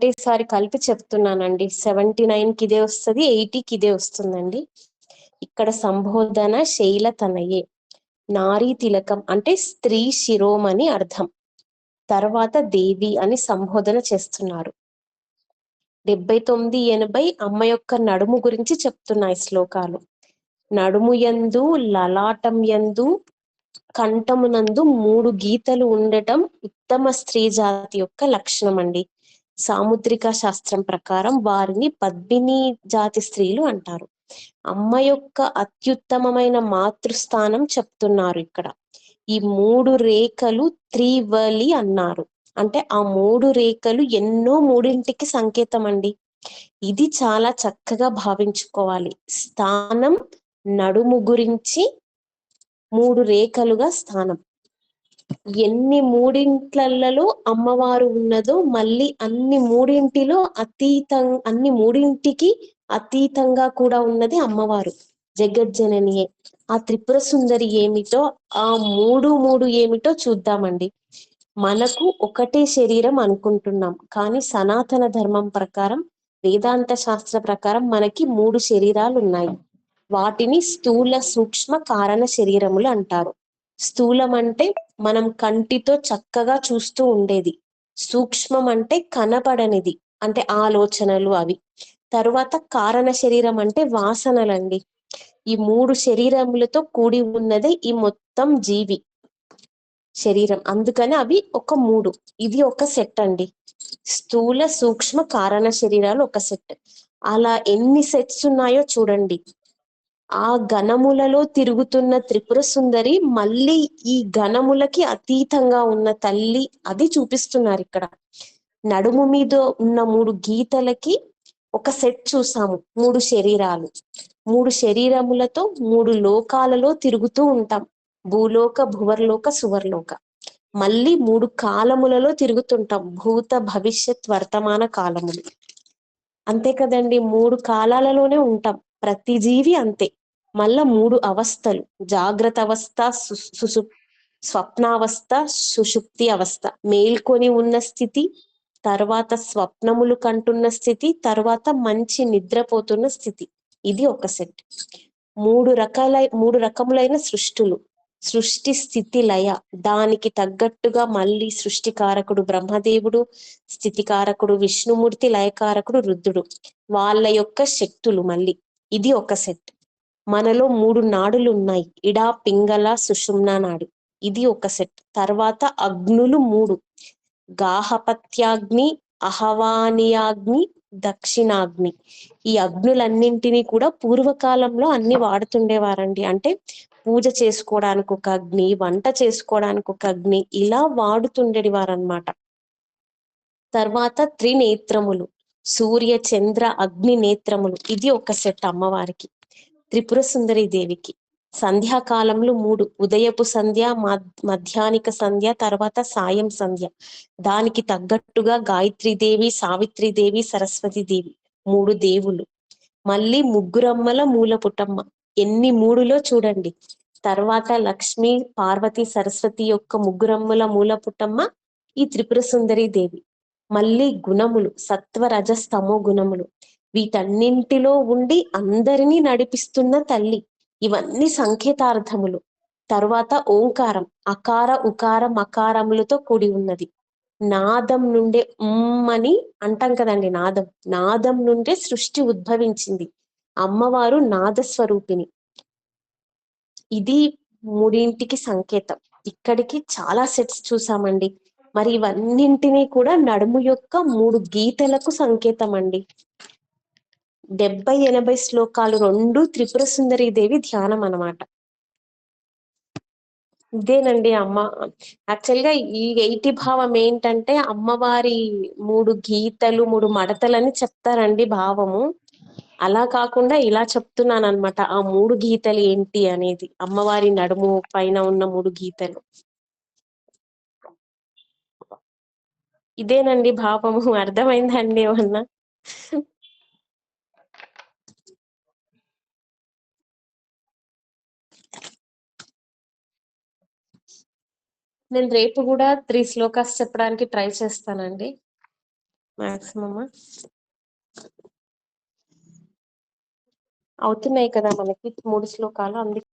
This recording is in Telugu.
ఒకటేసారి కలిపి చెప్తున్నానండి. 79కి ఇదే వస్తుంది, 80కి ఇదే వస్తుందండి. ఇక్కడ సంబోధన శైల తనయే, నారీ తిలకం అంటే స్త్రీ శిరోమణి అర్థం. తర్వాత దేవి అని సంబోధన చేస్తున్నారు. 79, 80 అమ్మ యొక్క నడుము గురించి చెప్తున్నాయి శ్లోకాలు. నడుము యందు, లలాటం యందు, కంఠమునందు 3 గీతలు ఉండటం ఉత్తమ స్త్రీ జాతి యొక్క లక్షణం అండి. సాముద్రిక శాస్త్రం ప్రకారం వారిని పద్మిని జాతి స్త్రీలు అంటారు. అమ్మ యొక్క అత్యుత్తమమైన మాతృస్థానం చెప్తున్నారు ఇక్కడ. ఈ 3 రేఖలు త్రివలి అన్నారు. అంటే ఆ 3 రేఖలు ఎన్నో మూడింటికి సంకేతం అండి. ఇది చాలా చక్కగా భావించుకోవాలి. స్థానం నడుము గురించి 3 రేఖలుగా స్థానం. ఎన్ని మూడింట్లలో అమ్మవారు ఉన్నదో మళ్ళీ అన్ని మూడింటిలో అన్ని మూడింటికి అతీతంగా కూడా ఉన్నది అమ్మవారు, జగజ్జననియే. ఆ త్రిపుర సుందరి ఏమిటో, ఆ మూడు ఏమిటో చూద్దామండి. మనకు ఒకటే శరీరం అనుకుంటున్నాం, కానీ సనాతన ధర్మం ప్రకారం, వేదాంత శాస్త్ర ప్రకారం మనకి 3 శరీరాలు ఉన్నాయి. వాటిని స్థూల, సూక్ష్మ, కారణ శరీరములు అంటారు. స్థూలం అంటే మనం కంటితో చక్కగా చూస్తూ ఉండేది. సూక్ష్మం అంటే కనపడనిది, అంటే ఆలోచనలు అవి. తరువాత కారణ శరీరం అంటే వాసనలండి. ఈ 3 శరీరములతో కూడి ఉన్నదే ఈ మొత్తం జీవి శరీరం. అందుకని అవి ఒక 3. ఇది ఒక సెట్ అండి. స్థూల, సూక్ష్మ, కారణ శరీరాలు ఒక సెట్. అలా ఎన్ని సెట్స్ ఉన్నాయో చూడండి. ఆ గణములలో తిరుగుతున్న త్రిపుర సుందరి మళ్ళీ ఈ గణములకి అతీతంగా ఉన్న తల్లి, అది చూపిస్తున్నారు ఇక్కడ. నడుము మీద ఉన్న 3 గీతలకి ఒక సెట్ చూసాము. 3 శరీరాలు, 3 శరీరములతో 3 లోకాలలో తిరుగుతూ ఉంటాం. భూలోక, భువర్లోక, సువర్లోక. మళ్ళీ 3 కాలములలో తిరుగుతుంటాం. భూత, భవిష్యత్, వర్తమాన కాలములు. అంతే కదండి, 3 కాలాలలోనే ఉంటాం. ప్రతి జీవి అంతే. మళ్ళా 3 అవస్థలు: జాగ్రత్త అవస్థ, స్వప్నావస్థ, సుషుప్తి అవస్థ. మేల్కొని ఉన్న స్థితి, తర్వాత స్వప్నములు కంటున్న స్థితి, తర్వాత మంచి నిద్రపోతున్న స్థితి. ఇది ఒక సెట్. 3 రకములైన సృష్టులు. సృష్టి, స్థితి, లయ. దానికి తగ్గట్టుగా మళ్ళీ సృష్టికారకుడు బ్రహ్మదేవుడు, స్థితికారకుడు విష్ణుమూర్తి, లయకారకుడు రుద్రుడు. వాళ్ళ యొక్క శక్తులు మళ్ళీ. ఇది ఒక సెట్. మనలో 3 నాడులు ఉన్నాయి: ఇడా, పింగళ, సుషుమ్న నాడి. ఇది ఒక సెట్. తర్వాత అగ్నులు 3: గాహపత్యాగ్ని, అహవానియాగ్ని, దక్షిణాగ్ని. ఈ అగ్నులన్నింటినీ కూడా పూర్వకాలంలో అన్ని వాడుతుండేవారండి. అంటే పూజ చేసుకోవడానికి ఒక అగ్ని, వంట చేసుకోవడానికి ఒక అగ్ని, ఇలా వాడుతుండేది వారన్నమాట. తర్వాత త్రినేత్రములు: సూర్య, చంద్ర, అగ్ని నేత్రములు. ఇది ఒక సెట్ అమ్మవారికి. త్రిపుర సుందరి దేవికి సంధ్యాకాలంలో 3: ఉదయపు సంధ్య, మధ్యాహ్నిక సంధ్య, తర్వాత సాయం సంధ్య. దానికి తగ్గట్టుగా గాయత్రీదేవి, సావిత్రిదేవి, సరస్వతీదేవి, 3 దేవులు. మళ్ళీ ముగ్గురమ్మల మూల పుటమ్మ. ఎన్ని 3లో చూడండి. తర్వాత లక్ష్మి, పార్వతి, సరస్వతి యొక్క ముగ్గురమ్మల మూల పుటమ్మ ఈ త్రిపుర సుందరి దేవి. మళ్ళీ గుణములు: సత్వ, రజస్తమో గుణములు. వీటన్నింటిలో ఉండి అందరినీ నడిపిస్తున్న తల్లి. ఇవన్నీ సంకేతార్థములు. తరువాత ఓంకారం: అకార, ఉకార, మకారములతో కూడి ఉన్నది. నాదం నుండే అని అంటాం కదండి. నాదం నుండే సృష్టి ఉద్భవించింది. అమ్మవారు నాదస్వరూపిణి. ఇది 3ంటికి సంకేతం. ఇక్కడికి చాలా సెట్స్ చూసామండి. మరి ఇవన్నింటినీ కూడా నడుము యొక్క 3 గీతలకు సంకేతం అండి. 70, 80 శ్లోకాలు 2 త్రిపుర సుందరి దేవి ధ్యానం అన్నమాట. ఇదేనండి అమ్మ. యాక్చువల్ గా ఈ 80 భావం ఏంటంటే అమ్మవారి 3 గీతలు, 3 మడతలని చెప్తారండి భావము. అలా కాకుండా ఇలా చెప్తున్నాను అనమాట. ఆ 3 గీతలు ఏంటి అనేది, అమ్మవారి నడుము పైన ఉన్న 3 గీతలు. ఇదేనండి భావము. అర్థమైందండి ఏమన్నా? నేను రేపు కూడా 3 శ్లోకాస్ చెప్పడానికి ట్రై చేస్తానండి. మాక్సిమమ్ అవుతున్నాయి కదా మనకి 3 శ్లోకాలు అందుకే